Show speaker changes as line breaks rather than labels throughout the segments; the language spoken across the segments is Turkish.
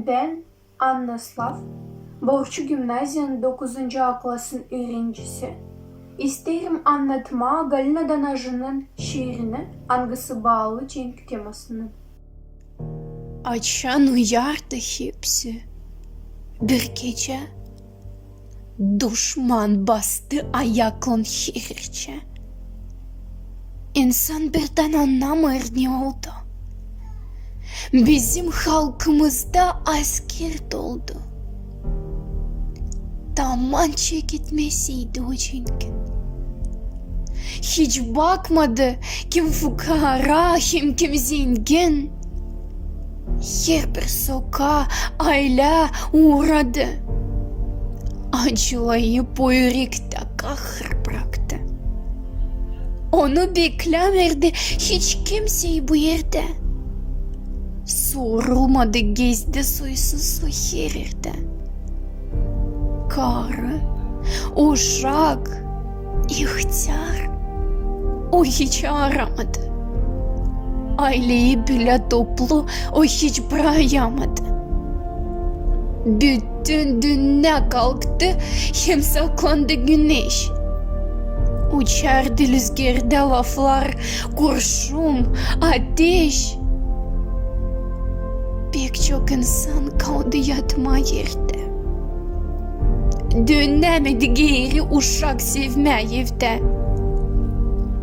Ben Anna Slav, Boğaziçi Gimnaziyanın 9. A klasın öğrencisi. İsterim anlatma Galina Danajı'nın şiirini Angası bağlı çünkü temasını.
Açan uyardı hepsi. Bir gece düşman bastı ayaklan şehirce. İnsan birden anlamır ne oldu. Bizim halkımızda asker doldu. Tamança gitmesiydi o çünkü. Hiç bakmadı kim fukara kim zengin. Her bir sokağa aile uğradı. Acılayıp o yürekte kahır bıraktı. Onu beklemirdi hiç kimseyi bu yerde. Sorulmadı gezdi soysuz her yerde. Karı, uşak, ihtiyar, o hiç aramadı. Aileyi bile toplu o hiç bırakamadı. Bütün dünya kalktı hem saklandı güneş. Uçardı rüzgarda laflar, kurşun, ateş. Pek çok insan kaldı yatma yerde. Dönemedi geri uşak sevmeyip de.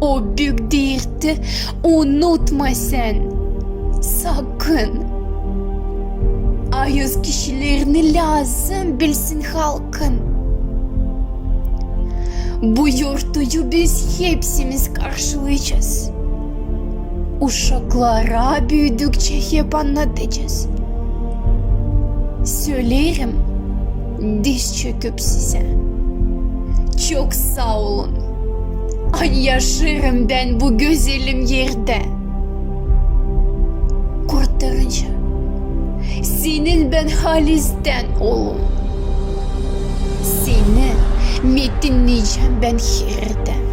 O büyük derdi unutma sen. Sakın. Ayız kişilerini lazım bilsin halkın. Bu yurtuyu biz hepsimiz karşılayacağız. Uşaklara büyüdükçe hep anlatacağız. Söylerim diz çöküp size. Çok sağ olun. Ay yaşarım ben bu güzelim yerde. Kurtarıcı, senin ben Halis'ten oğlum. Seni metinleyeceğim ben her yerde.